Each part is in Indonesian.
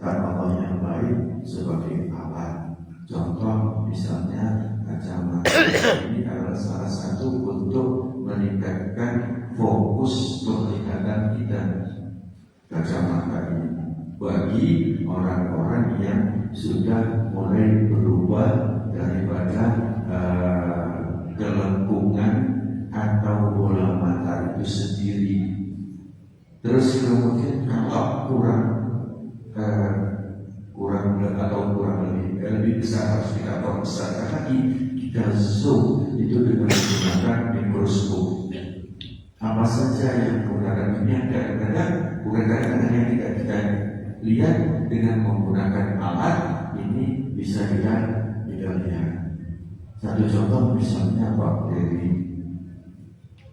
Allah yang baik sebagai alat. Contoh misalnya kacamata ini adalah salah satu untuk meningkatkan fokus penglihatan kita. Kacamata ini bagi orang-orang yang sudah mulai berubah daripada kelengkungan atau bola mata itu sendiri. Terus kemudian kalau lebih besar harus kita perbesarkan lagi, kita zoom itu dengan menggunakan mikroskop. Apa saja yang menggunakan ini kadang-kadang yang tidak kita lihat dengan menggunakan alat ini bisa kita lihat. Satu contoh misalnya bakteri.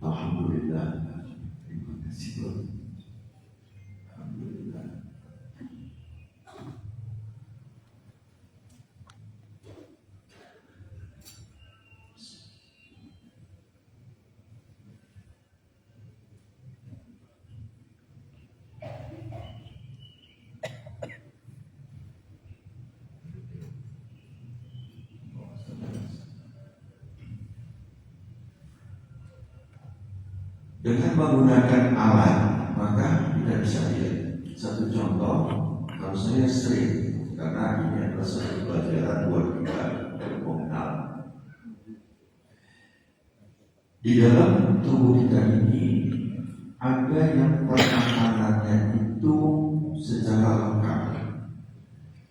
Alhamdulillah. Terima kasih. Dengan menggunakan alat maka kita bisa lihat. Satu contoh, kalau saya sering, karena ini adalah satu pelajaran buat kita mengenal. Di dalam tubuh kita ini ada yang pertahanannya itu secara lengkap.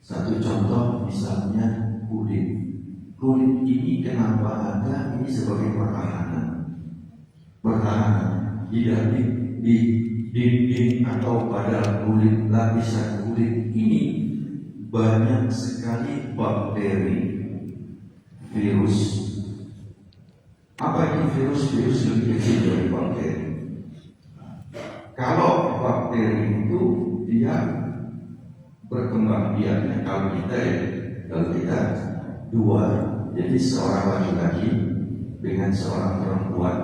Satu contoh misalnya kulit. Kulit ini kenapa ada? Ini sebagai pertahanan di dinding atau pada kulit, lapisan kulit ini banyak sekali bakteri, virus. Apa itu virus? Virus lebih kecil dari bakteri. Kalau bakteri itu dia berkembang biaknya, kalau kita dua, jadi seorang laki-laki dengan seorang perempuan,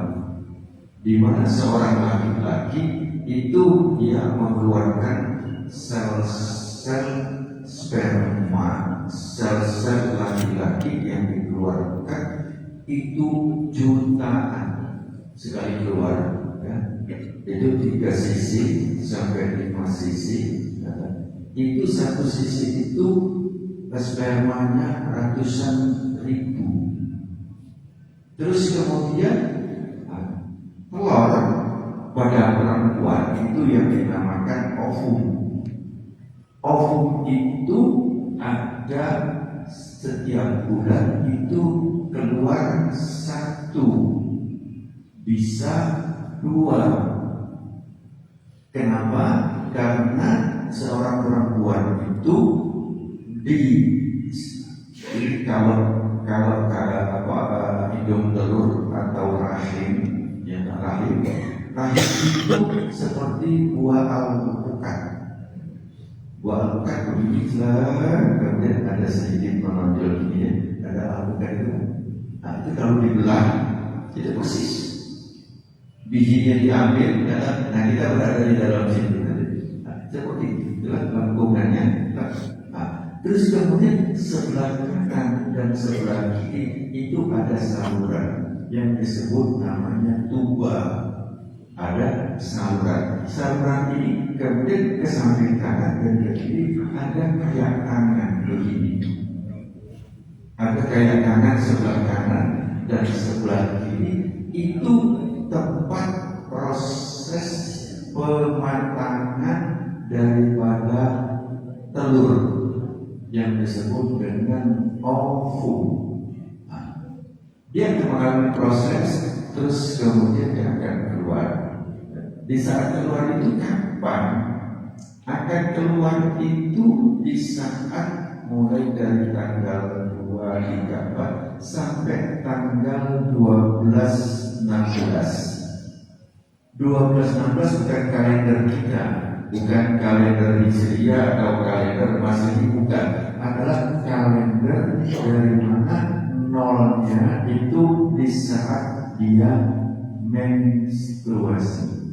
di mana seorang laki-laki itu dia mengeluarkan sel-sel sperma, sel-sel laki-laki yang dikeluarkan itu jutaan sekali keluar, ya. Itu 3 sisi sampai 5 sisi, ya. Itu satu sisi itu spermanya ratusan ribu. Terus kemudian telur pada perempuan itu yang dinamakan ovum. Ovum itu ada setiap bulan itu keluar 1, bisa 2. Kenapa? Karena seorang perempuan itu kalau hidung telur atau rahim itu seperti buah alpukat. Buah alpukat begini, kemudian ada sedikit menonjol gini, ya. Ada alpukat itu. Nah, itu kalau dibelah tidak persis. Bijinya diambil, nah kita berada di dalam situ. Nah, seperti itulah lengkungannya. Nah, terus kemudian sebelah kanan dan sebelah kiri itu ada saluran yang disebut namanya tuba. Ada saluran ini kemudian ke samping kanan dan ke kiri ada kayak tangan begini. Ada kayak tangan sebelah kanan dan sebelah kiri itu tempat proses pematangan daripada telur yang disebut dengan ovum. Dia akan mengalami proses, terus kemudian dia akan keluar. Di saat keluar itu kapan? Akan keluar itu di saat mulai dari tanggal 2 sampai tanggal 12-16. 12-16 bukan kalender kita, bukan kalender Hijriah atau kalender Masehi, bukan. Adalah kalender dari mana nolnya itu di saat dia menstruasi.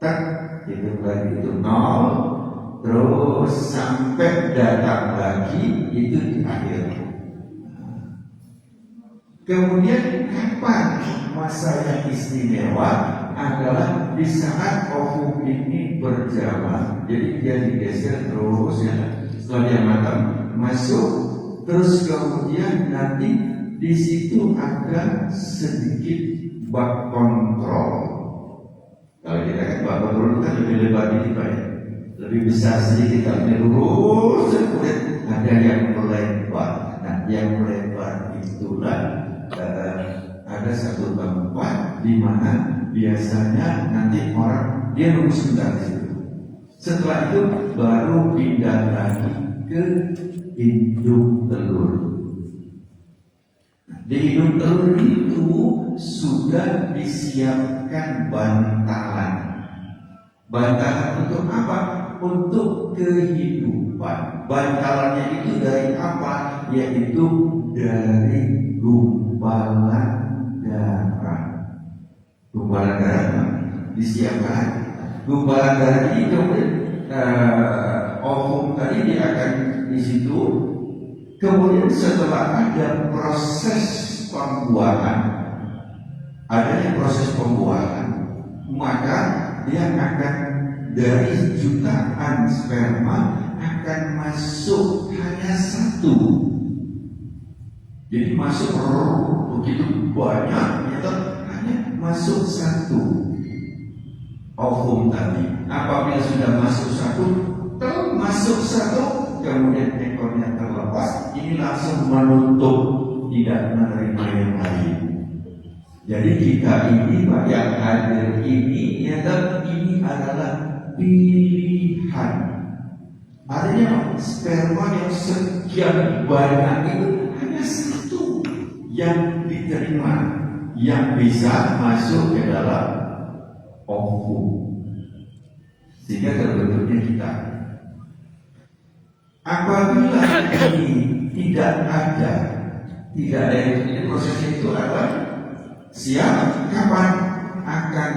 Tak, itu lagi itu 0, terus terus sampai datang lagi itu di akhir. Kemudian kapan masa yang istimewa adalah di saat ovum ini berjalan. Jadi dia digeser terus ya, setelah dia matang masuk, terus kemudian nanti di situ ada sedikit bak kontrol. Kalau kita kan bak kontrol itu kan lebih lebar dikit Pak ya, lebih besar sedikit, tapi lurus kemudian ada yang melebar. Nah, yang melebar itulah ada satu tempat di mana biasanya nanti orang dia nunggu sebentar di situ. Setelah itu baru pindah lagi ke induk telur. Di induk telur itu sudah disiapkan bantalan. Bantalan untuk apa? Untuk kehidupan. Bantalannya itu dari apa? Yaitu dari gumpalan darah. Gumpalan darah disiapkan. Gumpalan darah ini kemudian ovum tadi dia akan di situ. Kemudian setelah ada proses pembuahan, adanya proses pembuahan, maka dia akan dari jutaan sperma akan masuk hanya satu. Jadi masuk begitu banyak, ternyata hanya masuk satu ovum tadi. Apabila sudah masuk satu, masuk satu, kemudian ekornya terlepas, ini langsung menutup, tidak menerima yang lain. Jadi kita ini Pak yang hadir ini, ya ini adalah pilihan. Artinya sperma yang sekian banyak itu hanya satu yang diterima, yang bisa masuk ke dalam ovum, sehingga terbentuknya kita. Apabila ini tidak ada ini prosesnya itu apa? Siap kapan akan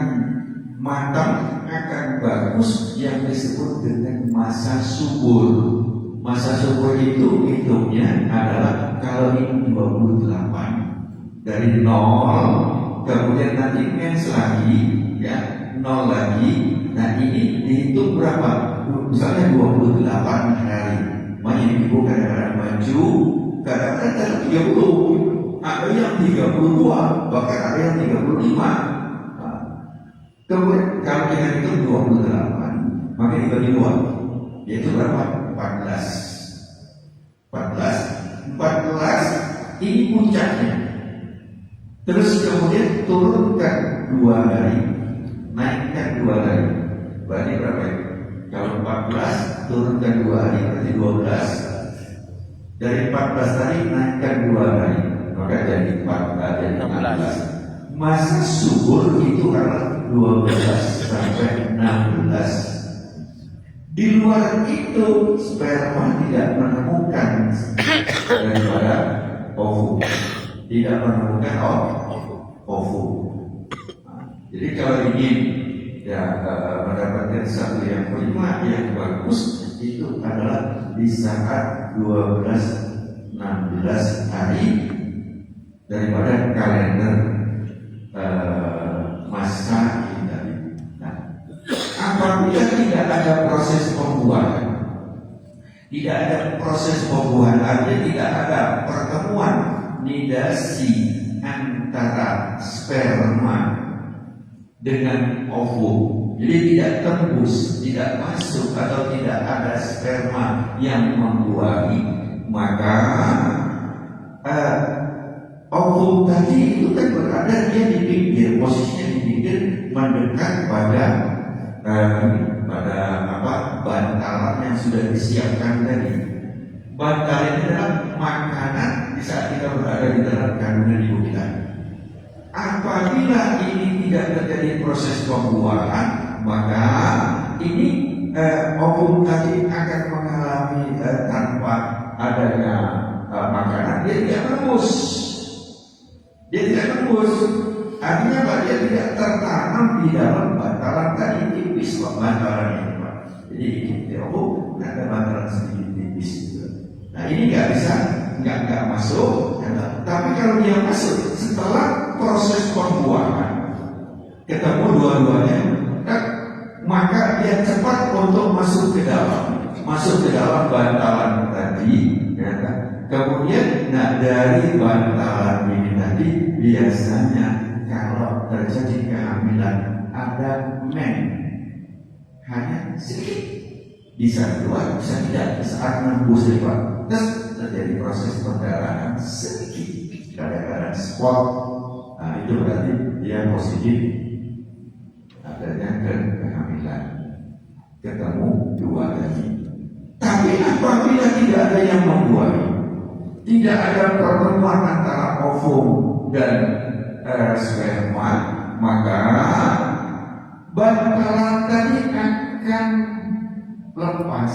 matang, akan bagus, yang disebut dengan masa subur. Masa subur itu hitungnya adalah kalau ini 28 dari 0, kemudian nanti mens lagi ya, 0 lagi. Nah ini dihitung berapa? Misalnya 28 hari. Makanya ibu kadang-kadang maju, kadang-kadang 30, ada yang 32, bahkan ada yang 35. Kemudian kalau kita hitung 28, maka dibagi 2, yaitu berapa? 14 ini puncaknya. Terus kemudian turunkan 2 hari, naikkan 2 hari, berarti berapa ya? Kalau 14 turunkan 2 hari berarti 12. Dari 14 tadi naikkan 2 hari, maka jadi 16. Masa subur itu adalah 12 sampai 16. Di luar itu sperma tidak menemukan daripada ovum, tidak menemukan ovum. Jadi kalau ingin ya mendapatkan satu yang prima, yang bagus, itu adalah di saat 12-16 hari daripada kalender masa kita. Nah, apabila tidak ada proses pembuahan, artinya tidak ada pertemuan nidasi antara sperma dengan ovum, jadi tidak tembus, tidak masuk, atau tidak ada sperma yang membuahi, maka ovum tadi itu kan berada dia di pinggir, posisinya di pinggir, mendekat pada bantalan yang sudah disiapkan tadi. Bantalan ini adalah makanan di saat kita berada di dalam kandungan ibu kita. Apabila ini tidak terjadi proses pembuahan, maka ini ovum tadi akan mengalami tanpa adanya makanan, dia tidak tembus. Artinya Pak, dia tidak tertanam di dalam bantalan tadi, tipis bantalan ini Pak. Jadi Jadi ada bantalan sedikit tipis gitu. Nah ini nggak bisa, nggak masuk. Tapi kalau dia masuk setelah proses pembuangan, ketemu dua-duanya, maka dia cepat untuk masuk ke dalam bantalan tadi. Kemudian, dari bantalan ini tadi biasanya kalau terjadi kehamilan ada hanya sedikit, bisa keluar, bisa tidak, saat nembus lewat, terus terjadi proses perdarahan sedikit, kadang-kadang spot. Nah itu berarti dia positif adanya kehamilan, ketemu dua tadi. Tapi apabila tidak ada yang membuahi, tidak ada pertemuan antara ovum dan sperma, maka bantalan tadi akan lepas,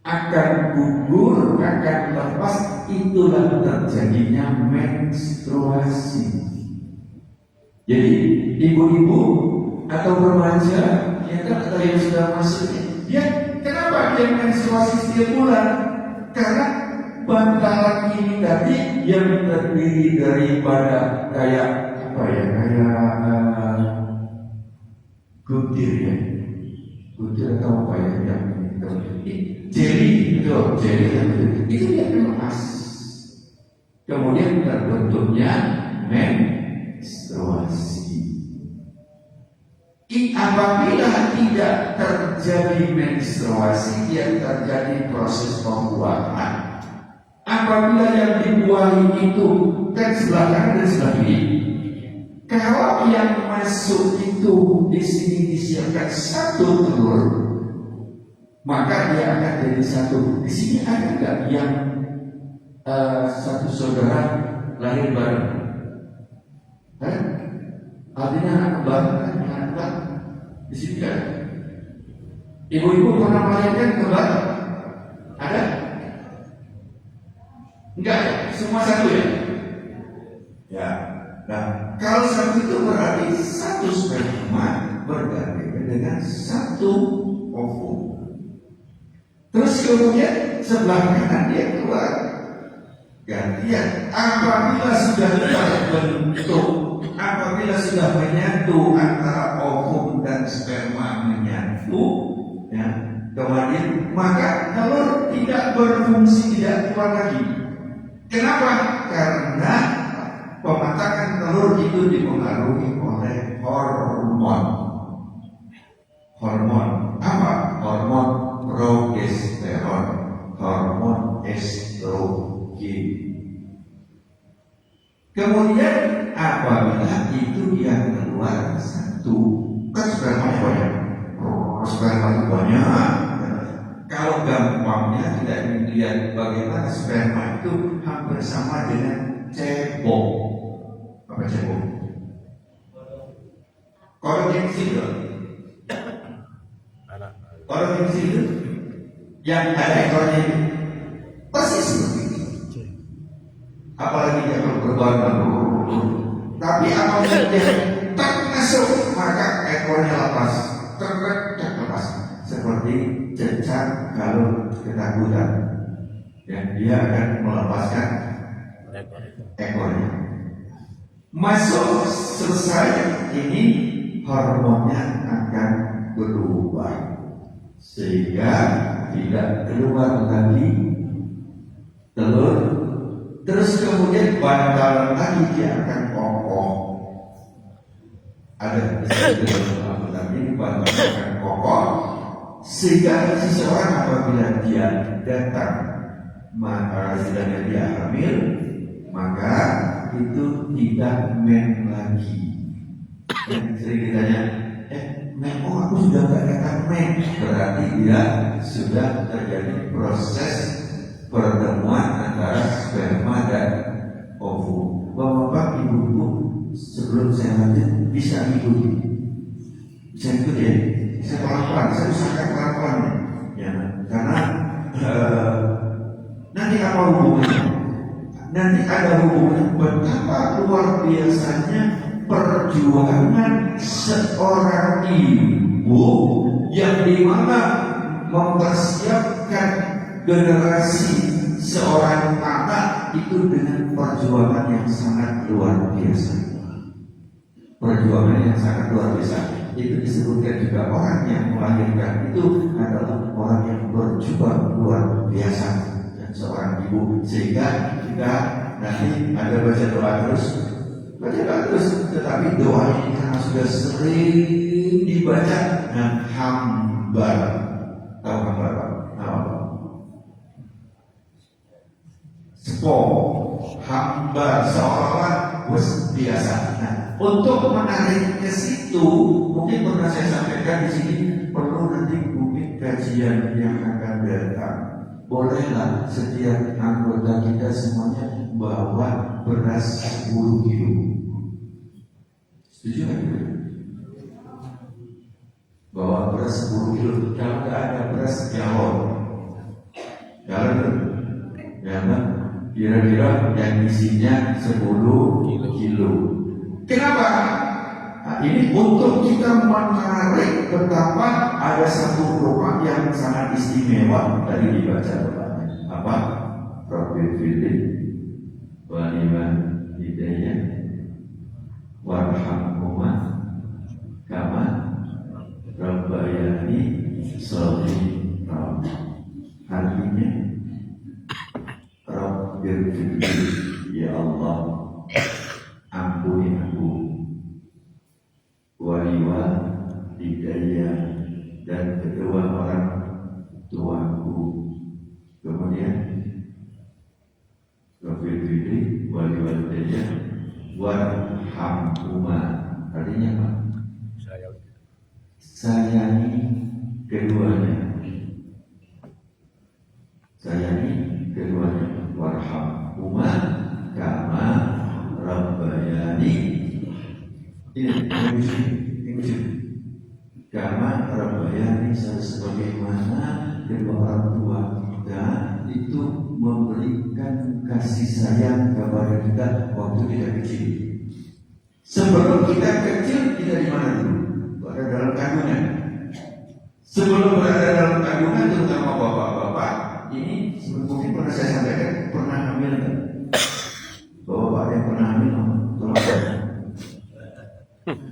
akan gugur, akan lepas. Itulah terjadinya menstruasi. Jadi ibu-ibu atau remaja atau yang sudah masuk, kenapa dia menstruasi setiap bulan? Karena bantalan ini tadi yang terdiri daripada kayak gutir atau apa ya, yang jeli itu dia lepas, kemudian terbentuknya menstruasi. Apabila tidak terjadi menstruasi, yang terjadi proses pembuahan. Apabila yang dibuahi itu kan sebelah kanan dan sebelah kiri, kalau yang masuk itu di sini disiapkan satu telur, maka dia akan jadi satu. Di sini ada nggak yang satu saudara lahir bareng? Artinya anak kembar, di sini kan? Ibu-ibu pernah melahirkan kembar? Ada? Enggak ya? Semua satu ya? Ya. Nah, kalau satu itu berarti satu sperma bergandengan dengan satu ovum. Terus kemudian sebelah kanan dia keluar. Gantian. Apabila sudah terbentuk, apabila sudah menyatu antara ovum dan sperma menyatu, kemudian maka telur tidak berfungsi, tidak keluar lagi. Kenapa? Karena pematakan telur itu dipengaruhi oleh hormon. Hormon apa? Hormon progesteron, hormon estrogen. Kemudian apabila itu yang keluar satu, kan spermanya banyak. Sperma itu banyak. Kalau gampangnya tidak dilihat bagaimana sperma itu hampir sama dengan cebok. Apa cebok? Korek yang kecil. Korek yang kecil yang ada ekornya itu persis seperti itu. Apalagi dia berwarna biru. Tapi apabila dia tak masuk, maka ekornya lepas, lepas. Seperti cecak kalau ketakutan, dia akan melepaskan ekornya. Masuk selesai, ini hormonnya akan berubah sehingga tidak keluar lagi telur. Terus kemudian bantalan lagi dia akan kokoh. Ada ini bantalan akan kokoh sehingga seseorang apabila dia datang maka istilahnya dia hamil, maka itu tidak lagi. Sering ditanya, aku sudah gak datang berarti dia sudah terjadi proses pertemuan antara sperma dan ovum. Bapak ibu, sebelum saya lanjut bisa ikuti, ya. Saya pelan-pelan, saya usahakan pelan-pelan ya, karena nanti apa hubungannya? Nanti ada hubungan betapa luar biasanya perjuangan seorang ibu yang dimana mempersiapkan generasi seorang anak itu dengan perjuangan yang sangat luar biasa. Perjuangan yang sangat luar biasa. Itu disebutkan juga orang yang melahirkan itu adalah orang yang berjuang luar biasa dan seorang ibu. Sehingga kita nanti ada baca doa terus, tetapi doa ini karena sudah sering dibaca dengan hamba. Tahu hamba apa? Hamba seolah-olah biasa. Nah, untuk menarik ke situ, mungkin pernah saya sampaikan di sini, perlu nanti mungkin kajian yang akan datang. Bolehlah setiap anggota kita semuanya bawa beras 10 kilo. Setuju nggak? Bawa beras 10 kilo. Kalau nggak ada beras galon, ya kan? Kira-kira yang isinya 10 kilo. Kenapa? Nah, ini untuk kita menarik betapa ada satu rumah yang sangat istimewa. Tadi dibaca doanya. Apa? Rabbil Fili Waliman Hidayah Warhamhumah Kama Rabbayani Shalihan. Artinya Rabbil Fili, ya Allah, ampuni aku, waliwa hidayah, dan kedua orang tuaku. Kemudian Rabbil Fili waliwa hidayah warhamhuma, artinya apa? Sayangi keduanya. Sayangi keduanya. Warhamhuma kama rabbayani. Ini kama rabbayani, sebagaimana kedua orang tua kita itu memberikan kasih sayang kepada kita waktu kita kecil. Sebelum kita kecil, kita di mana dulu? Berada dalam kandungan. Sebelum berada dalam kandungan, terutama bapak-bapak, ini mungkin pernah saya sampaikan, pernah hamil kan? Bapak yang pernah hamil, tolong.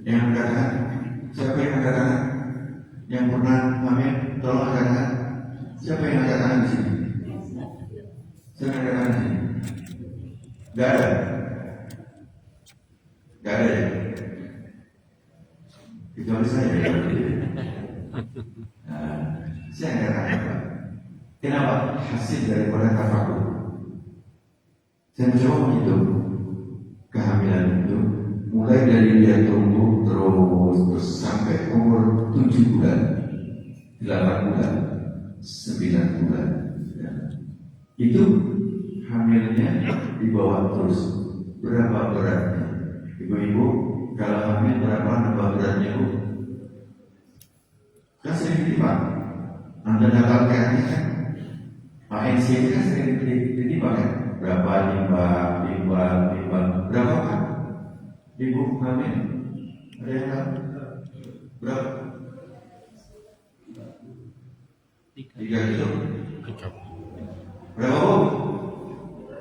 Yang angkat tangan, siapa yang angkat tangan? Yang pernah hamil, tolong angkat tangan. Siapa yang angkat tangan di sini? Siapa yang angkat tangan di sini? Gak ada. Gak ada ya? Kecuali saya ya. Nah, saya angkat tangan Pak. Kenapa? Hasil daripada tafakur. Saya mencoba menghitung kehamilan itu, mulai dari dia tumbuh terus sampai umur 7 bulan, 8 bulan, 9 bulan. Ya. Itu hamilnya dibawa terus. Berapa beratnya? Ibu-ibu, kalau hamil berapa nambah beratnya, Bu? Kan sering ditimbang. Anda dapatkan kan? ANC itu kan sering ditimbang kan? Berapa limbah, berapa kan? Ibu hamil? Ada yang tahu? Berapa? 3 kilo. Berapa, Bu?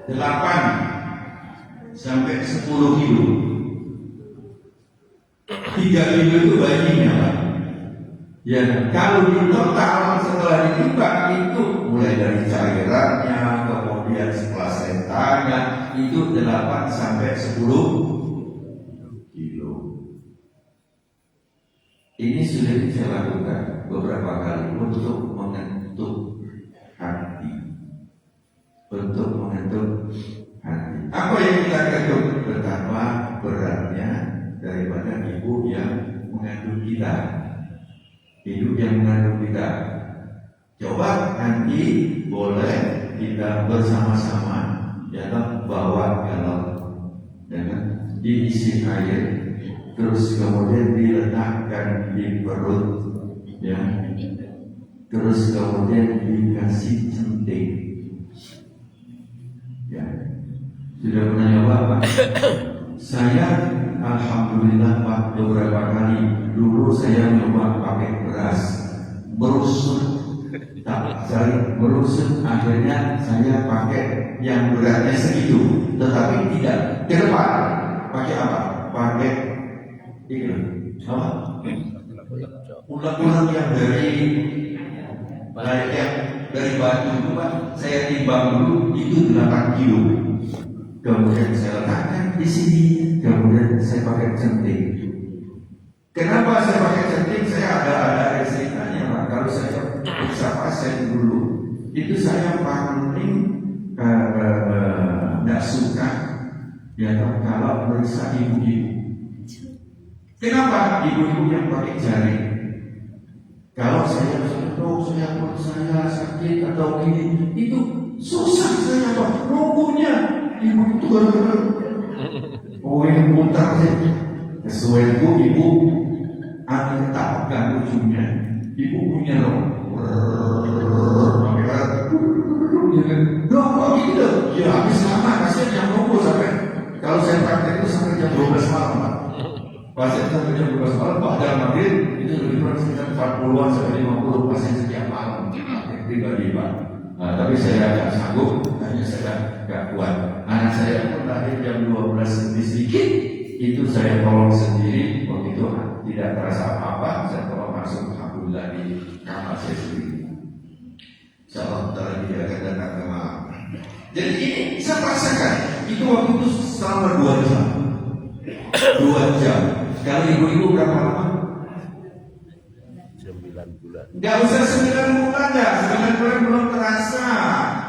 8 sampai 10 kilo. 3 kilo itu bayinya, Pak. Ya, kalau di total setelah ditimbang itu mulai dari cairannya, kemudian plasentanya itu 8 sampai 10 kilo. Ini sudah saya lakukan beberapa kali untuk mengentuk hati. Untuk mengentuk hati. Apa yang kita ketuk? Betapa beratnya daripada ibu yang mengandung kita. Hidup yang mengandung kita. Coba nanti boleh kita bersama-sama dalam bawa galon, dengan diisi air, terus kemudian diletakkan di perut, ya, terus kemudian dikasih centing. Ya, sudah pernah nyoba Pak? Saya alhamdulillah Pak beberapa kali. Dulu saya nyoba pakai beras, merusut, akhirnya saya pakai yang beratnya segitu, tetapi tidak ke depan. Pakai apa? Pakai ini apa? Ulang-ulang yang dari batu itu Pak, saya timbang dulu itu 8 kilo. Kemudian saya letakkan di sini, kemudian saya pakai centing. Kenapa saya pakai centing? Saya ada ceritanya Pak. Kalau saya periksa pasien dulu, itu saya paling tidak suka ya kalau periksa ibu-ibu. Kenapa? Ibu-ibu yang pakai jari. Kalau saya perut saya sakit atau gini, itu susah saya Pak. Nunggunya ibu itu gara-gara yang muntah sesuai ibu angin tak pegang ujungnya. Ibu punya loh. Kok gitu? Ya habis lama, kasihan yang nunggu sampai kalau saya praktek itu sampai jam 12 malam Pak. Pasien sampai jam 12 malam, Pak dalam maghrib itu lebih kurang sekitar 40-an sampai 50 pasien setiap malam. Pribadi Pak. Tapi saya nggak sanggup, hanya saya nggak kuat. Anak saya pun lahir jam 12 lebih sedikit, itu saya tolong sendiri. Waktu itu tidak terasa apa-apa, saya tolong masuk alhamdulillah di kamar saya sendiri. Insyaallah tidak akan datang ke malam. Jadi ini saya rasakan itu waktu itu selama 2 jam. 2 jam. Sekarang ibu-ibu berapa lama? 9 bulan. Gak usah 9 bulan ya, 9 bulan belum terasa.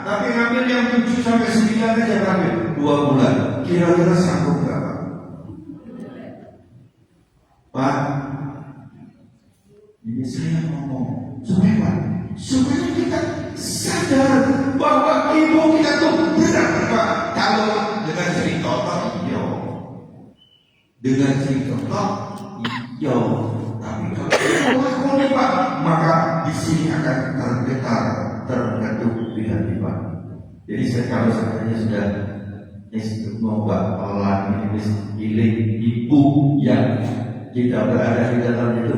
Tapi ngambil yang 7 sampai 9 aja ngambil 2 bulan. Kira-kira sanggup gak Pak? Pak, ini saya ngomong supaya kita sadar bahwa ibu kita tuh benar Pak. Kalau dengan cerita iya, dengan cerita iya, tapi kalau lakoni Pak, maka di sini akan tergetar, terbentuk di hati Pak. Jadi kalau seandainya sudah membuat pelan ini ibu yang kita berada di dalam itu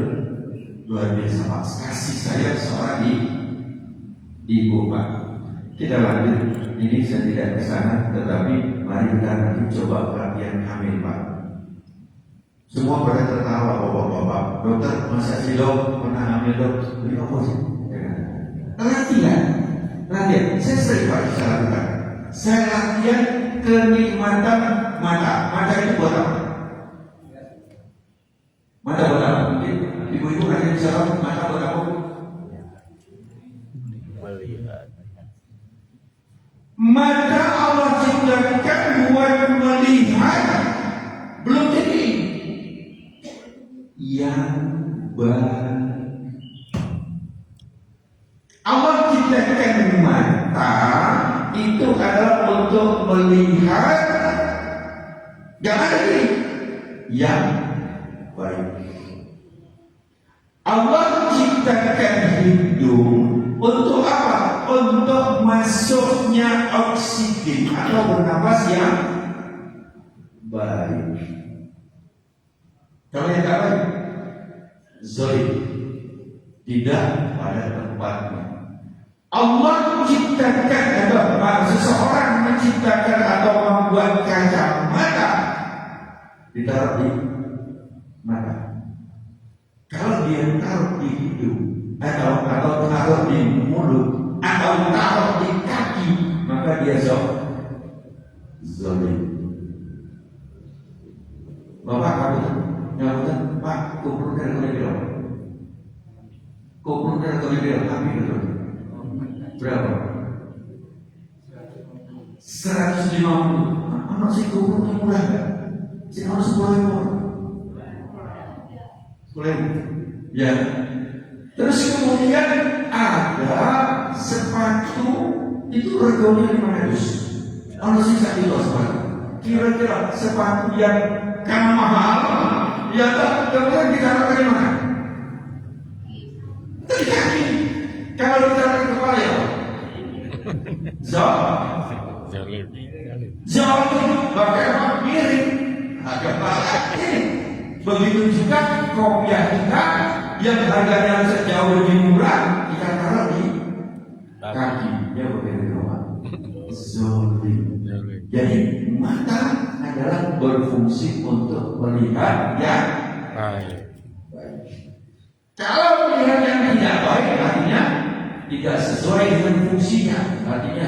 luar biasa Pak. Kasih sayang seorang ibu Pak. Kita lanjut. Ini saya tidak ke sana, tetapi mari kita nanti coba perhatian hamil Pak. Semua pada tertawa bapak-bapak. Dokter masa sih dok pernah hamil dok? Ini apa sih? Latihan. Saya sering Pak bisa lakukan. Saya latihan kenikmatan mata. Mata itu buat apa? Mata buat apa? Ibu-ibu nanti bisa tahu mata buat apa? Melihat. Mata Allah ciptakan buat melihat, belum jadi yang baik. Allah ciptakan mata itu adalah untuk melihat, jangan lagi yang baik. Allah ciptakan hidung untuk apa? Untuk masuknya oksigen atau bernapas yang baik. Kalau yang tak baik, zolim, tidak pada tempatnya. Allah menciptakan atau seseorang menciptakan atau membuat kacamata ditaruh di mata. Kalau dia taruh di hidung atau taruh di mulut atau taruh di kaki, maka dia zolim. Bapak kamu Pak, kumpulkan kolektor. Kumpulkan kolektor kami betul. Berapa? 150. Anak si kumpulnya murah nggak? Si harus 10.000. 10.000. Ya. Terus kemudian ada sepatu itu reganya 500. Anak si sakit sepatu. Kira-kira sepatu yang karena mahal, ya kemudian ditaruh di mana? Di kaki. Kalau ditaruh di kepala ya, zalim, bagaimana miring, agak banget ini. Begitu juga kopiah kita yang harganya jauh lebih murah kita taruh di kaki. Ya begitu Pak. Zolim. Jadi mata adalah berfungsi untuk melihat yang baik. Kalau melihat yang tidak baik, artinya tidak sesuai dengan fungsinya, artinya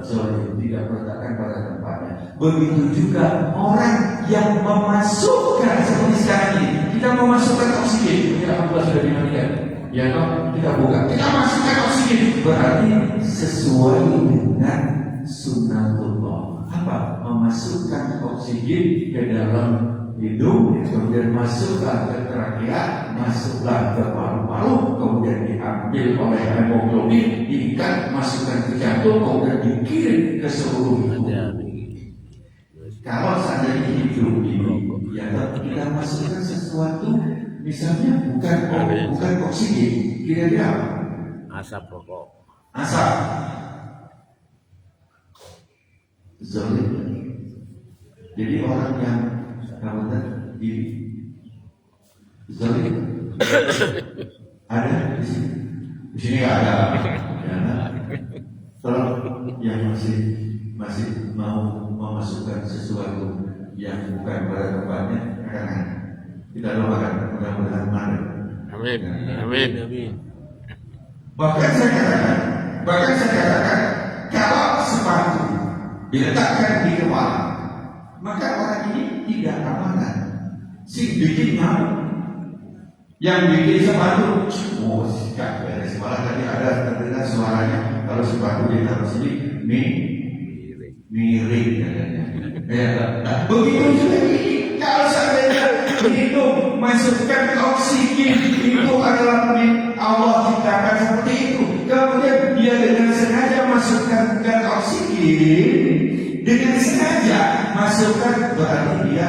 zolim, tidak meletakkan pada tempatnya. Begitu juga orang yang memasukkan seperti sekarang ini, kita memasukkan oksigen, kita alhamdulillah sudah dimatikan, ya toh kita buka, kita masukkan oksigen, berarti sesuai dengan sunnatullah. Apa? Memasukkan oksigen ke dalam hidung, kemudian masuklah ke trakea, masuklah ke paru-paru, kemudian diambil oleh hemoglobin, diikat, masukkan ke jantung, kemudian dikirim ke seluruh tubuh. Kalau seandainya hidup ini, ya kita masukkan sesuatu, misalnya bukan oksigen, kira-kira apa? Asap rokok. Asap. Zolim. Jadi orang yang kawan di zolim ada di sini. Di sini nggak ada. Ya, kalau yang masih mau memasukkan sesuatu yang bukan pada tempatnya, akan kita doakan mudah-mudahan mana. Amin. Ya. Amin. Amin. Bahkan saya katakan kalau sepatu diletakkan di kepala, maka orang ini tidak amanah. Si bikin ngamuk, yang bikin sepatu, gak beres. Malah tadi ada terdengar suaranya kalau sepatu ditaruh sini miring katanya. Ya, begitu juga ini. Kalau seandainya itu masukkan oksigen, itu adalah milik Allah ciptakan seperti itu. Kemudian dia dengan sengaja masukkan oksigen, dengan sengaja masukkan, berarti dia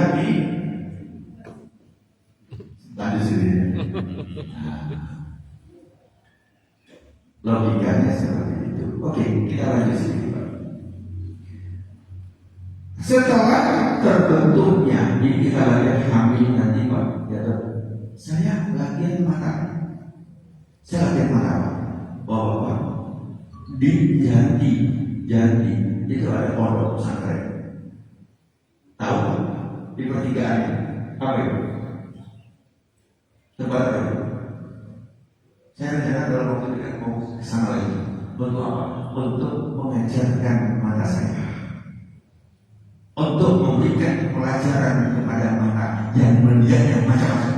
tadi sini. Logikanya seperti itu. Oke, kita lanjut sedikit Pak. Setelah terbentuknya, ini kita lihat hamil nanti Pak, ya, saya latihan mata. Saya latihan mata Pak. Bahwa di Jati itu ada pondok pesantren. Tahu Pak? Di pertigaan apa itu? Tempat apa itu? Saya rencana dalam waktu dekat mau ke sana lagi. Untuk apa? Untuk mengajarkan mata saya. Untuk memberikan pelajaran kepada mata yang melihat yang macam-macam.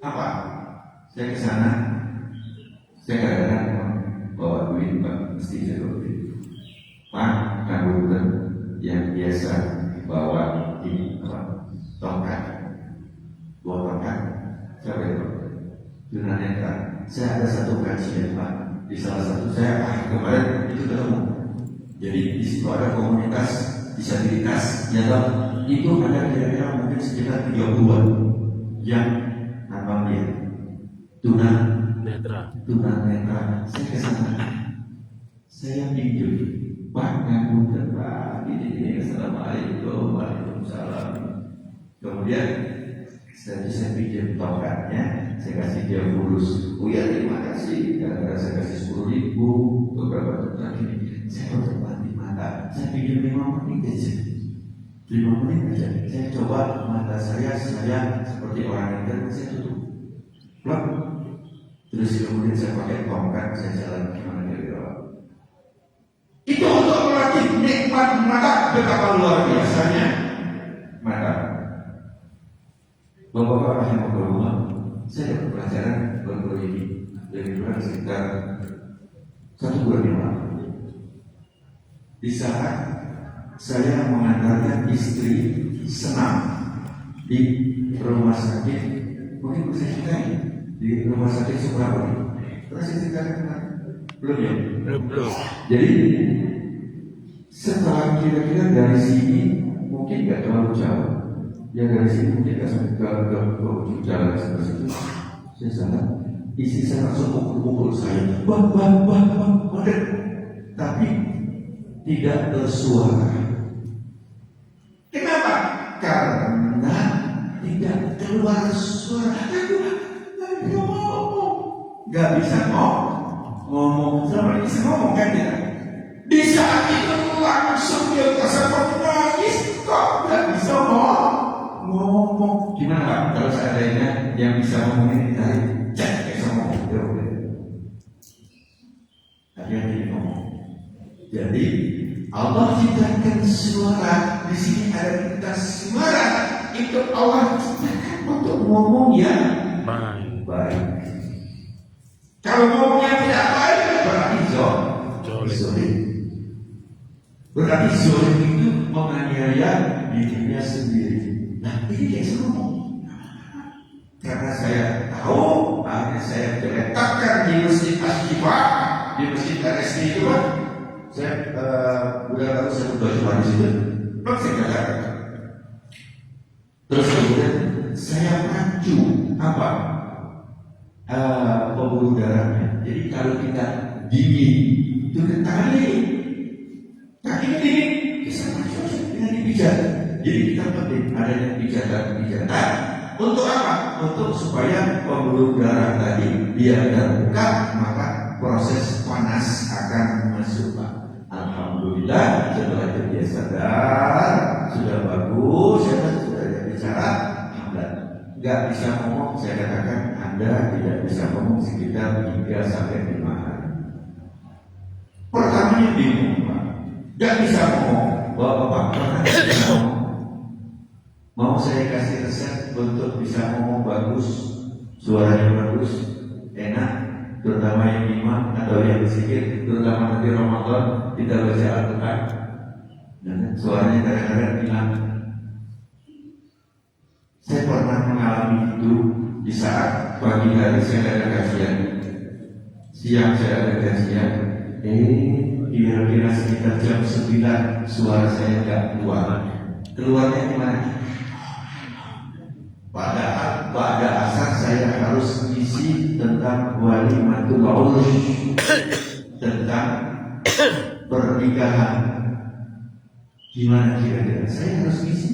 Apa? Saya ke sana, saya kadang-kadang bawa duit Pak, mesti saya bawa duit. Pak, kamu yang biasa bawa ini apa? Tongkat, dua tongkat, siapa itu? Tunanetra. Saya ada satu kajian Pak, di salah satu saya kemarin itu ketemu. Jadi di situ ada komunitas disabilitas, ya toh, itu ada kira-kira mungkin sekitar 30-an yang apa dia tunanetra. Saya ke sana, saya pinjam Pak ngaku Pak, ini assalamualaikum, waalaikumsalam. Kemudian saya pinjam tongkatnya, saya kasih dia fulus. Oh ya terima kasih, karena saya kasih 10.000 beberapa tahun ini. Saya untuk di mata, saya pinjam 5 menit aja. 5 menit aja. Saya coba mata saya seperti orang yang saya tutup. Plak. Terus kemudian saya pakai tongkat, saya jalan gimana kira-kira. Itu untuk melatih nikmat mata betapa luar biasanya mata. Bapak-bapak rahimahullah, saya dapat pelajaran baru ini lebih kurang sekitar 1 bulan yang lalu. Di saat saya mengantarkan istri senam di rumah sakit, mungkin bisa ceritain di rumah sakit Suprapuri. Pernah saya ceritakan kemarin? Belum ya? Belum. Jadi setelah kira-kira dari sini mungkin nggak terlalu jauh. Ya dari sini mungkin nggak sampai ke ujung jalan seperti itu. Saya salah. Istri saya langsung pukul saya. Wah. Tapi tidak bersuara. Kenapa? Karena tidak keluar suara. Aduh, nggak bisa ngomong, selama bisa ngomong kan ya. Di saat itu langsung dia merasa menangis, kok nggak bisa ngomong. Gimana Pak? Kalau seandainya yang bisa ngomongin kita cek bisa ngomong, ya udah. Hati-hati ngomong. Jadi Allah ciptakan suara, di sini ada kita suara, itu Allah ciptakan untuk ngomong yang baik. Kalau ngomongnya tidak baik, berarti zolim. Berarti zolim itu menganiaya dirinya sendiri. Nah, ini dia ngomong. Karena saya tahu, akhirnya saya diletakkan di masjid Asyifa, di masjid RSI itu kan. Saya udah lalu saya berdoa di situ, lalu saya katakan. Terus kemudian saya pacu apa? Pembuluh darahnya. Jadi kalau kita dingin, itu kan kaki dingin, bisa masuk dengan dipijat. Jadi kita penting adanya pijatan untuk apa? Untuk supaya pembuluh darah tadi dia terbuka, maka proses panas akan masuk. Alhamdulillah setelah itu dia sadar, sudah bagus, sudah bicara, nggak bisa ngomong, saya katakan Anda tidak bisa ngomong sekitar 3-5 hari. Pertamanya bingung Pak, nggak bisa ngomong, Bapak pernah bisa ngomong. Mau saya kasih resep untuk bisa ngomong bagus, suaranya bagus, enak, terutama yang imam atau yang berzikir, terutama nanti Ramadan kita baca Al-Quran, suaranya kadang-kadang hilang. Saya pernah mengalami itu di saat pagi hari saya ada kajian, siang saya ada kajian, kira-kira sekitar jam 9 suara saya nggak keluarnya gimana? Padahal pada asar saya harus isi tentang walimatul urus, tentang pernikahan. Gimana kira-kira? Saya harus isi.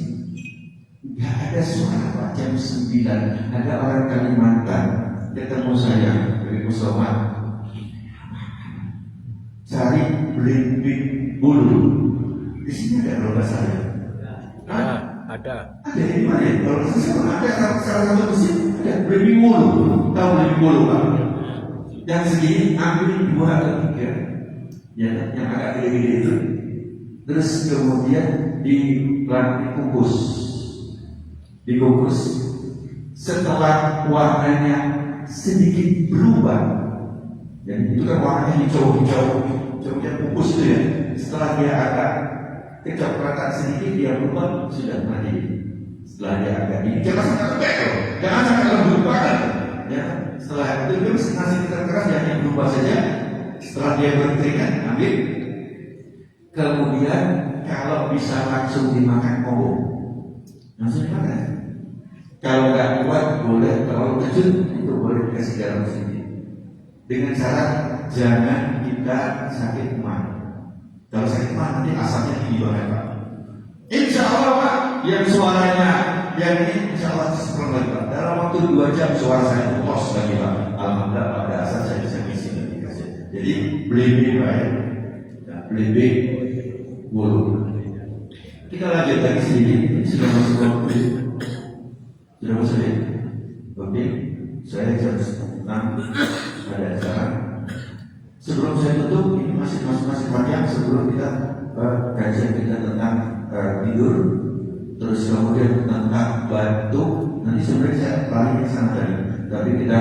Gak ada suara Pak, jam 9 ada orang Kalimantan ketemu saya dari Musoman, cari belimbing bulu. Di sini ada lomba saya. Ada. Ada di mana? Kalau saya ada salah satu mesin ada belimbing bulu. Tahu belimbing bulu Pak? Yang segini ambil 2 atau 3, ya, yang agak gede-gede itu. Terus kemudian dikukus. Setelah warnanya sedikit berubah, dan itu kan warnanya hijau-hijau yang kukus itu ya. Setelah dia agak kecoklatan sedikit, dia berubah, sudah mati. Setelah dia agak ini, jangan sampai lembek loh, jangan sampai lembut banget. Ya, setelah itu dia masih keras, yang berubah saja. Setelah dia berkeringat, ambil. Kemudian kalau bisa langsung dimakan langsung dimakan. Kalau nggak kuat boleh, kalau kecil itu boleh dikasih garam sedikit. Dengan syarat jangan kita sakit mah. Kalau sakit mah nanti asapnya tinggi banget Pak. Insya Allah Pak, yang suaranya yang ini insya Allah seperti lagi Pak. Dalam waktu 2 jam suara saya putus lagi Pak. Alhamdulillah pada asal saya bisa ngisi dan dikasih. Jadi belimbing Pak ya, belimbing bulu. Kita lanjut lagi sedikit. Sudah masuk waktu. Sudah masuk ya? Oke. Saya jam 6 ada acara. Sebelum saya tutup, ini masih panjang. Sebelum kita kajian kita tentang tidur, terus kemudian tentang batuk. Nanti sebenarnya saya lari ke sana tadi, tapi kita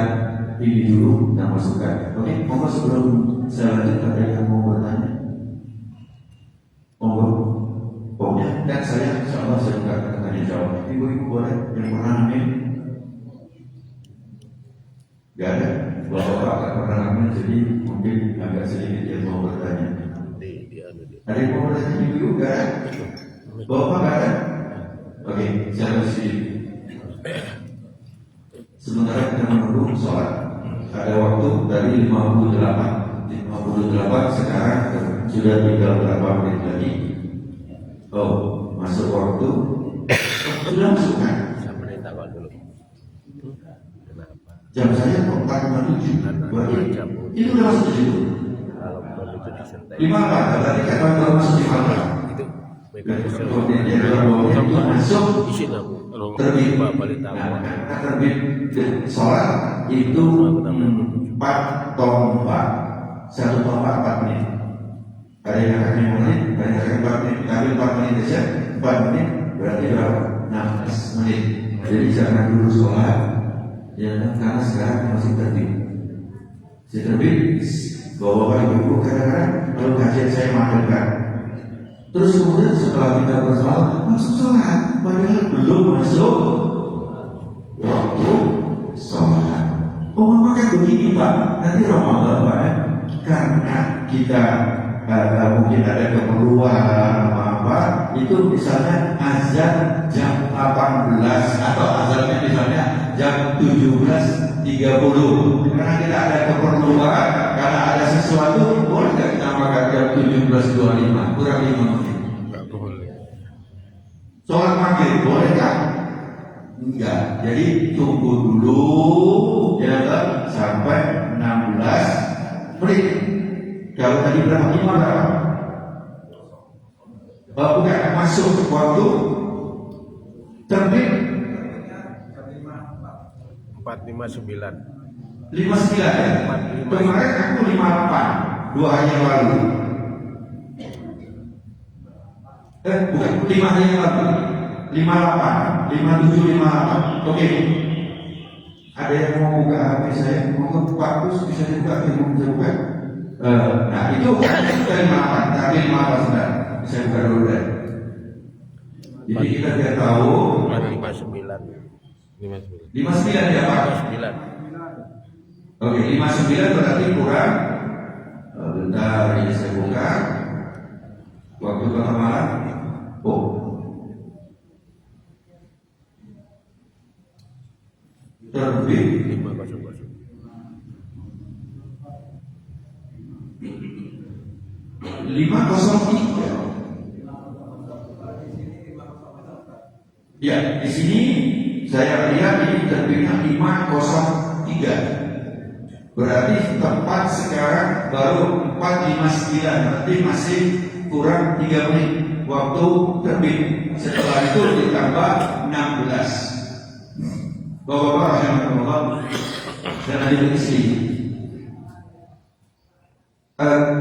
ini dulu dan masukkan. Oke. Monggo sebelum saya lanjut, ada yang mau bertanya? Monggo. Pokoknya dan saya insya Allah saya buka tanya jawab. Ibu-ibu boleh yang pernah amin? Gak ada. Bapak gak pernah amin, jadi mungkin agak sedikit yang mau bertanya. Ada yang mau bertanya ibu-ibu? Gak ada. Bapak gak ada. Oke, saya harus sementara kita menunggu sholat. Ada waktu dari 58 sekarang sudah tinggal berapa menit lagi. Oh, masuk waktu. Sudah masuk kan? Saya menitawal dulu. Kenapa? Jam saya kok 4.57. Berarti itu udah masuk di situ. Kalau belum itu disentai. 5 berarti kan baru masuk di mana? Itu mekanisme. Kemudian dia itu masuk Isi lah. terbit. Balik tahu. Nah, terbit sholat itu 4 tombak. 1 tombak 4 menit. Ada yang akan 5 menit, ada yang akan 4 menit. Tapi 4 menit saja, 4 menit berarti berapa? 16 menit. Jadi jangan dulu sholat. Ya, karena sekarang masih terbit. Si terbit, bawa ibu kadang-kadang kalau kajian saya maafkan. Terus kemudian setelah kita bersolat, masuk sholat, padahal belum masuk waktu sholat. Oh, maka begini Pak, nanti Ramadan Pak, karena kita mungkin ada keperluan apa, itu misalnya azan jam 18 atau azannya misalnya jam 17.30. Karena kita ada keperluan, karena ada sesuatu, boleh nggak kita makan jam 17.25 kurang 5 menit? Nggak boleh. Sholat maghrib boleh kan? Enggak. Jadi tunggu dulu ya kan, sampai 16 menit. Kalau tadi berapa? 5 berapa? Bukan masuk waktu terbit 459. 59 ya? 45. Kemarin aku 58 2 hari yang lalu. Bukan 5 hari yang lalu. 58 57 58. Oke. Ada yang mau buka HP saya? Mau bagus bisa dibuka, bisa dibuka. Nah itu kita 58 tapi 58 sudah bisa buka dulu deh. Jadi kita biar tahu 59 59 ya Pak. 59. Oke, 59 berarti kurang. Bentar, ini saya buka. Waktu tengah malam. Oh. Terbit 500. 503. Ya, di sini saya lihat ini terbitnya 503. Berarti tepat sekarang baru 459. Berarti masih kurang 3 menit waktu terbit. Setelah itu ditambah 16. Bapak-bapak rahimakumullah dan hadirin sekalian.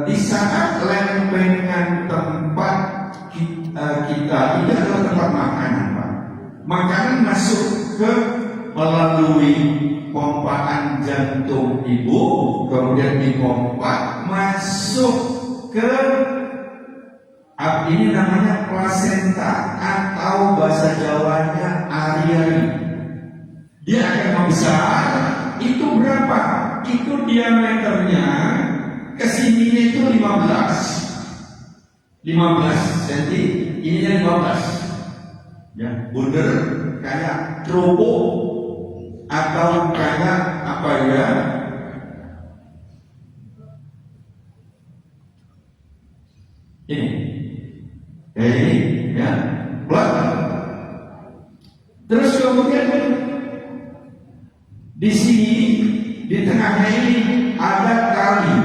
Di saat lempengan tempat kita ini adalah tempat makanan, Pak. Makanan masuk ke melalui pompaan jantung ibu, kemudian dipompa masuk ke ini namanya plasenta atau bahasa Jawanya ari-ari. Dia akan membesar. Itu berapa? Itu diameternya kesininya itu 15 cm, ininya 15. Ya, bundar kayak kerupuk atau kayak apa ya? Ini, ya, pelan. Terus kemudian di sini, di tengahnya ini ada tali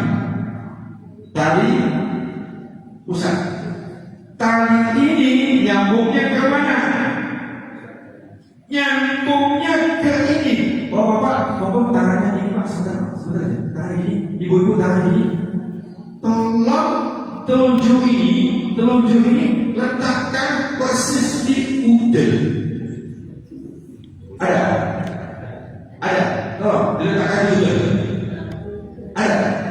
pusat. Tali ini nyambungnya ke mana? Nyambungnya ke ini. Bapak tangannya ini Pak, sebentar. Tangan ini, ibu-ibu tangan ini. Tolong telunjuk ini letakkan persis di udel. Ada. Tolong diletakkan di udel. Ada.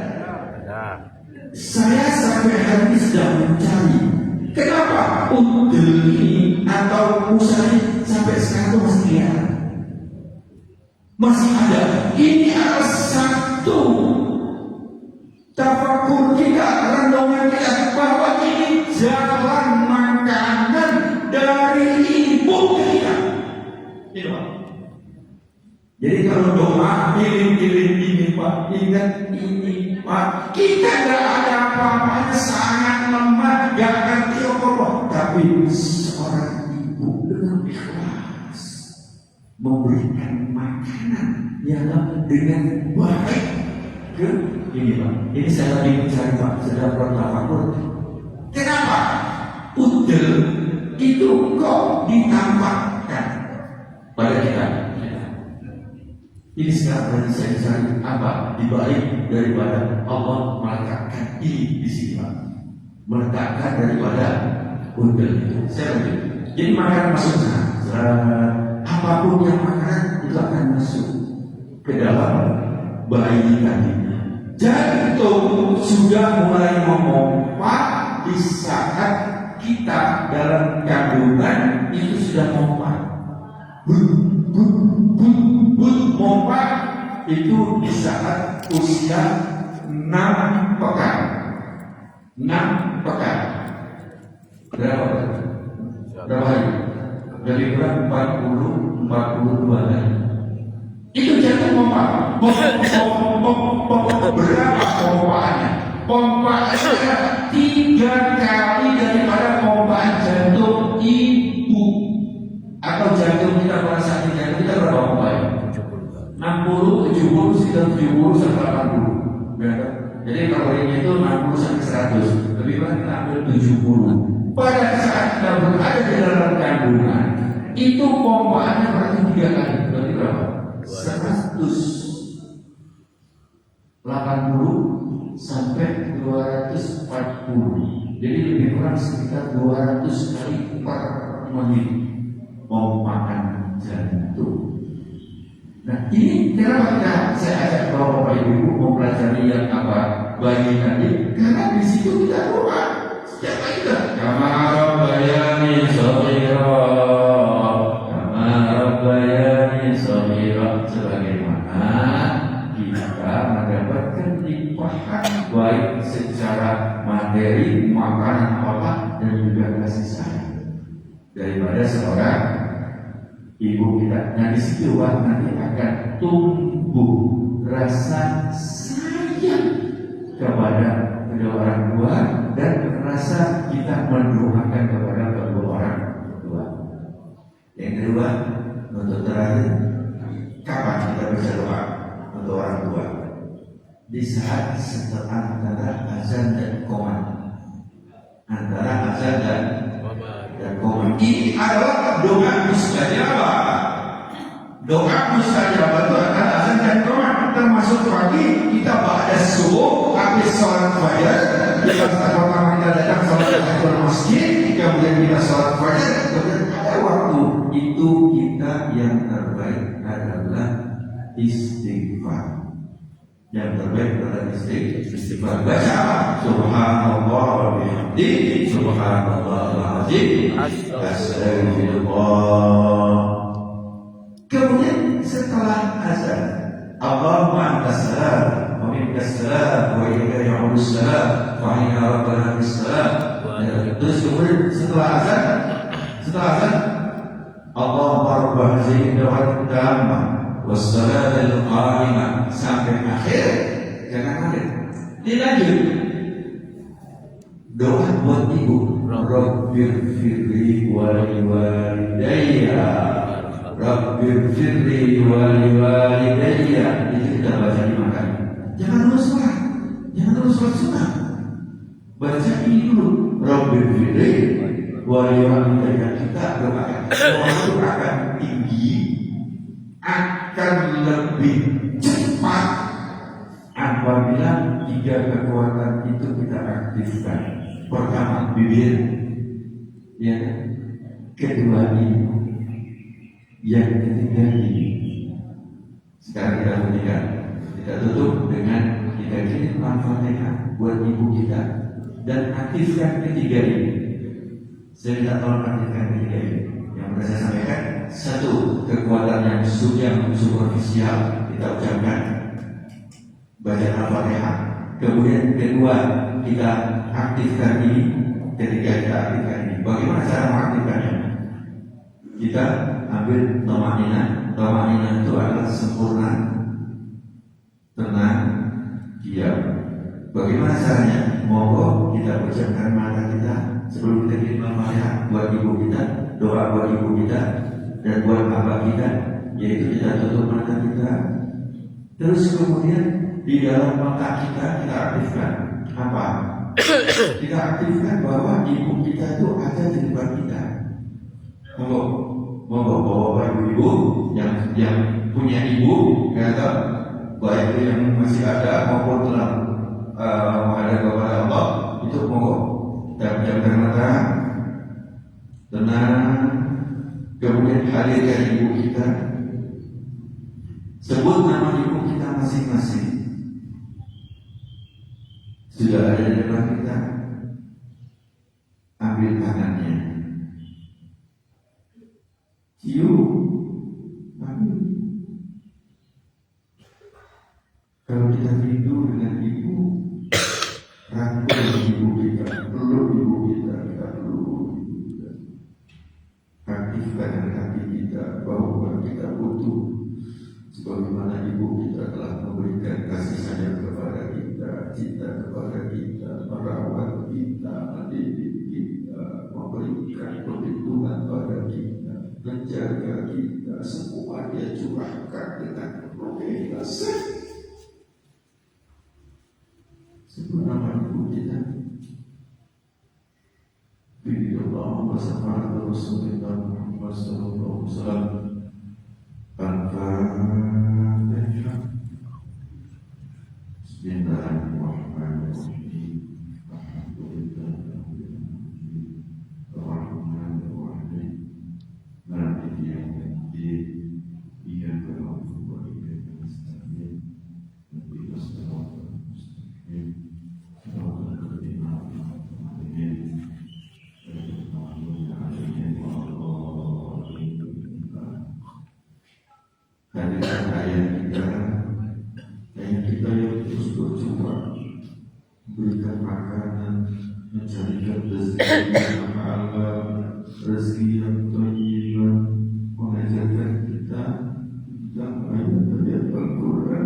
Saya sampai hari ini sedang mencari kenapa udel ini atau pusat sampai sekarang masih kelihatan, masih ada. Ini adalah satu tafakur kita, renungan kita bahwa ini jalan makanan dari ibu kita. Ini Pak. Jadi kalau doa pilih ini Pak, ingat ini Pak. Kita tidak ada apa-apanya, sangat lemah, gak ngerti apa-apa. Tapi seorang ibu dengan ikhlas memberikan makanan yang dengan baik ke ini Pak. Ini saya lagi mencari Pak, sedang bertafakur. Kenapa udel itu kok ditampakkan pada kita? Ini sekarang tadi saya cari apa dibalik daripada Allah meletakkan ini di sini Pak. Meletakkan daripada udel itu. Saya lanjut. Jadi makanan masuk sana. Apapun yang makanan itu akan masuk ke dalam bayi tadi. Jantung sudah mulai memompa di saat kita dalam kandungan itu sudah mompa. Mompa itu di saat usia 6 pekan. 6 pekan. Berapa hari? Dari bulan 42 hari. Itu jantung pompa. Berapa pompaannya? Pompaannya 3 kali daripada pompaan jantung ibu. Atau jantung kita pada saat jantung kita berapa pompanya? 60, 70, sekitar 70 sampai 80. Jadi kalorinya itu 60 sampai 100. Lebih banyak kita ambil 70. Pada saat kita berada di dalam kandungan, itu pompaannya berarti 3 kali. Berarti berapa? 180 sampai 240. Jadi lebih kurang sekitar 200 kali per menit pompaan jantung. Nah ini kenapa saya ajak bapak ibu mempelajari yang apa bayi tadi? Karena di situ kita doa. Siapa itu? Kama bayani sohira, kama bayani sohira. Sebagaimana kita mendapatkan limpahan baik secara materi, makanan apa dan juga kasih sayang daripada seorang ibu kita. Nah di situ nanti akan tumbuh rasa sayang kepada kedua orang tua dan rasa kita mendoakan kepada kedua orang tua. Yang kedua, untuk terakhir, kapan kita bisa doa untuk orang tua? Di saat setelah antara azan dan qomat. Antara azan dan qomat. Ini adalah doa mustajabah. Doa mustajabah itu antara azan dan qomat. Termasuk pagi kita ba'da subuh habis sholat fajar. Pertama kita datang sholat fajar masjid, kemudian kita sholat fajar, kemudian pada waktu itu kita yang terbaik adalah istighfar. Yang terbaik adalah istighfar. Baca subhanallah wa bihamdihi subhanallahal azim astaghfirullah. Kemudian setelah azan, Allahumma antas salam wa minkas salam wa ilaika ya'udus salam wa inna rabbana bis salam. Terus kemudian setelah azan Allahumma rabb hadhihi da'wat tammah was salatul qa'imah sampai akhir. Jangan kaget. Dilanjut. Doa buat ibu. Rabbirfirli wa liwalidayya. Rabbirfirli wa liwalidayya. Itu kita baca di makan. Jangan terus sholat. Jangan terus sholat sunnah. Baca ini dulu. Rabbirfirli wa liwalidayya. Kita doakan. Doa itu akan tinggi, akan lebih cepat apabila 3 kekuatan itu kita aktifkan. Pertama bibir, ya, kedua ini, yang ketiga ini. Sekarang kita berikan, kita tutup dengan kita kirim Al-Fatihah buat ibu kita dan aktifkan ketiga ini. Saya tidak tahu aktifkan ketiga ini. Yang sudah saya sampaikan, satu, kekuatan yang superficial kita ucapkan baca Al-Fatihah. Kemudian kedua, kita aktifkan ini. Ketiga, kita aktifkan ini. Bagaimana cara mengaktifkannya? Kita ambil tamanina. Tamanina itu adalah sempurna, tenang, diam. Bagaimana caranya? Monggo kita ucapkan mata kita sebelum kita kirim Al-Fatihah buat ibu kita, doa buat ibu kita dan buat bapak kita, yaitu kita tutup mata kita, Terus kemudian di dalam mata kita aktifkan apa? Kita aktifkan bahwa ibu kita itu ada di depan kita. Monggo bapak ibu yang punya ibu, kata baik yang masih ada maupun telah menghadap kepada Allah, itu monggo pejamkan mata, tenang, kemudian hadirkan ibu kita. Sebut nama ibu kita masing-masing. Sudah ada di depan kita, ambil tangannya, cium, ambil. Kalau kita rindu dengan ibu, rangkul ibu kita, peluk ibu kita, kita peluk ibu kita. Aktifkan hati kita bahwa kita butuh. Sebagaimana ibu kita telah memberikan kasih sayang kepada kita, cinta kepada kita, merawat kita, mendidik kita, memberikan perlindungan pada kita, menjaga kita, semua dia curahkan dengan penuh keikhlasan. Sebelum nama ibu kita, Bismillah wassalamualaikum warahmatullahi wabarakatuh. Al-Fatihah. Bismillahirrahmanirrahim. Alhamdulillahirrahmanirrahim. Maliki yaumiddin. Iyyaka na'budu wa iyyaka nasta'in. Ihdinas siratal mustaqim. Siratal ladzina an'amta 'alaihim. Ghairil maghdubi 'alaihim waladdallin. Hadirkan ayat kita yang terus berjuang, berikan makanan, mencarikan rezeki yang halal, rezeki yang thayyibah, mengajarkan kita tentang ayat-ayat Al-Quran.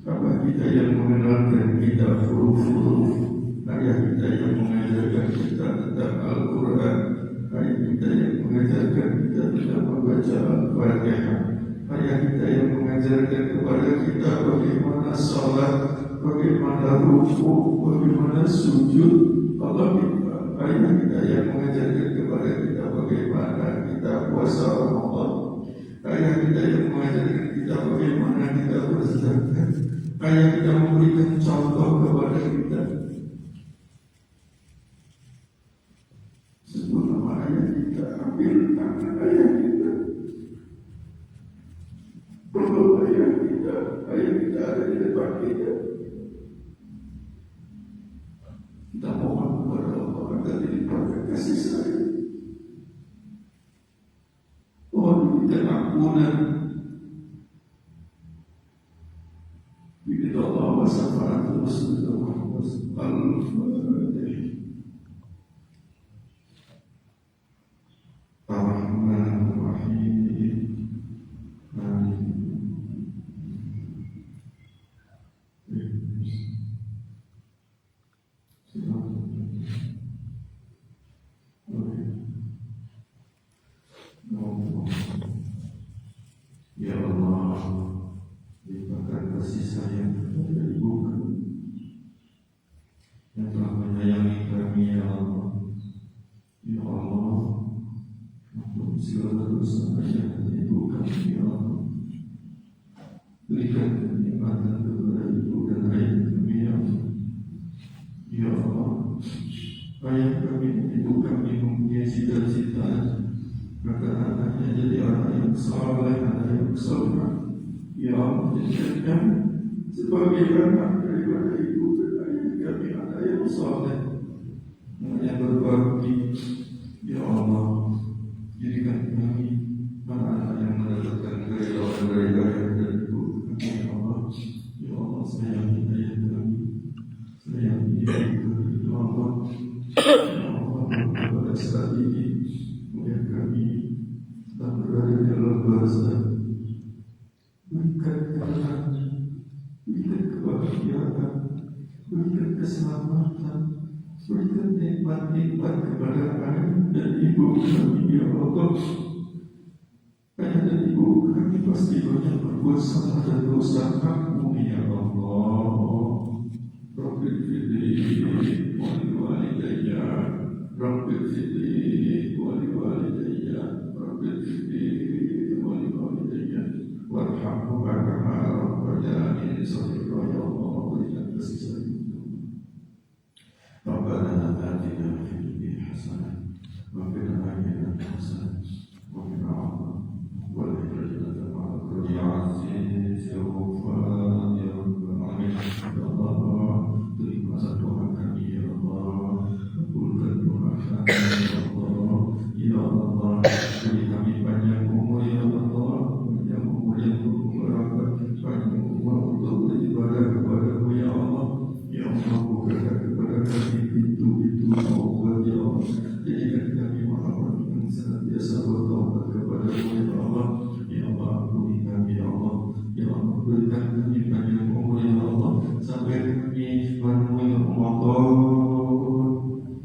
Bapak kita yang mengenalkan kita huruf-huruf, ayah kita yang mengajarkan kita tentang Al-Quran, ayah kita yang mengajarkan kita tentang membaca Al-Fatihah, ayah kita yang mengajarkan kepada kita bagaimana salat, bagaimana ruku, bagaimana sujud. Allah kita, ayah kita yang mengajarkan kepada kita bagaimana kita puasa Ramadan, ayah kita yang mengajarkan kita bagaimana kita berzakat, ayah kita memberikan contoh kepada kita. Sebelum nama ayah kita, ambil tangan ayah kita, peluk ayah kita ada di depan kita. Kita mohon kepada Allah agar dilimpahkan kasih sayang. Mohon diberikan ampunan. Bismillah wa syafaatu Rasulullah Al-Fatihah. Ar-Rahmanir-Rahim. Ya Allah, limpahkan kasih sayang kepada ibu kami yang telah menyayangi kami, ya Allah. Ya Allah, ampun segala dosa ayah dan ibu kami, ya Allah. Berikan kenikmatan kepada ibu dan ayah kami, ya Allah. Ya Allah, ayah kami dan ibu kami mempunyai cita-cita agar anaknya jadi anak yang saleh, anak yang saleh. Ya Allah, jadikan kami sebagai anak daripada ibu dan ayah kami, anak yang saleh, anak yang berbakti. Ya Allah, jadikan kami anak-anak yang mendapatkan keridhaan dari ayah dan ibu kami. Ya Allah, ya Allah, sayangi ayah kami, sayangi ibu kami. Ya Allah, ya Allah, pada saat ini ayah kami telah berada dalam bahasa. Berikan ketenangan, berikan kebahagiaan, berikan keselamatan, berikan nikmat-nikmat kepada ayah dan ibu kami, ya Allah. Ayah dan ibu kami pasti banyak berbuat salah dan dosa kamu ya Allah. Rabbil fidli walidayya, Rabbil fidli walidayya, Rabbil fidli walidayya, warhamhuma kama rabbayani shaghira ya Allah. Berikan kasih sayang. Rabbana atina fid dunya hasanah wa fil akhirati hasanah wa qina adhaban nar. Ya Aziz ya Ghaffar ya Rabbal Alamin. Ya Allah, terima doa kami ya Allah, kabulkan doa kami ya Allah. Ya Allah, beri kami banyak umur ya Allah, banyak umur yang berbarokah, banyak umur untuk beribadah kepada-Mu ya Allah. Ya Allah, bukakan kepada kami pintu-pintu taubat ya Allah. Jadikan kami orang-orang yang senantiasa bertaubat kepada-Mu ya Allah. Ya Allah, ampuni kami ya Allah. Ya Allah, berikan kami banyak umur ya Allah, sampai kami menemui Ramadan.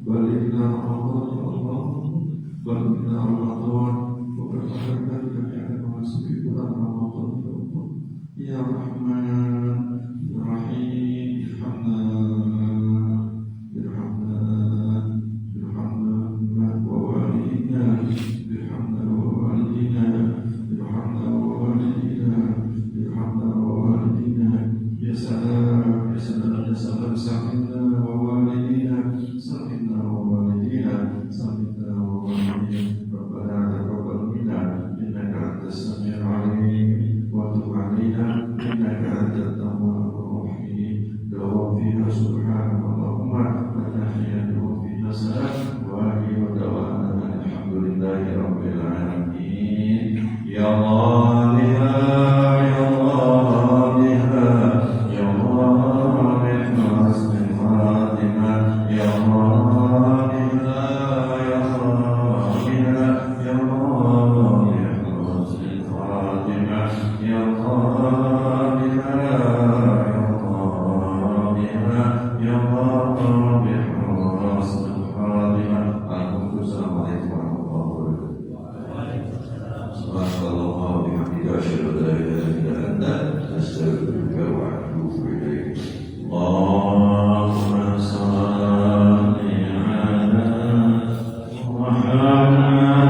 Baliklah Ramadan ya Allah, baliklah Ramadan. Beberapa kali kami akan memasuki bulan Ramadan ya Allah. Ya Rahman, Ya Rahim, irhamna wa walidina, irhamna wa walidina, irhamna wa walidina, irhamna wa walidina. Ya salam, ya salam, ya salam, salimna wa walidina, salimna wa walidina, salimna wa walidina. Rabbana taqabbal minna innaka antas samiul alim wa tub alaina innaka antat tawwabur rahim. Dawa fiha subhanallahumma wa tahiyyatu fiha salam wa akhiru da'wana alhamdulillahi rabbil alamin. Ya Ghaliha, ya Ghaliha, ya Ghaliha hasbil khatimah, ya Ghaliha, ya Ghaliha, ya Ghaliha hasbil khatimah, ya Ghaliha, ya Ghaliha, ya Ghaliha hasbil khatimah. Assalamualaikum warahmatullahi wabarakatuh. Subhanallah wa bihamdihi asyhadu an la ilaha illa anta astaghfiruka wa atubu ilaik. Allahumma shalli ala Muhammad.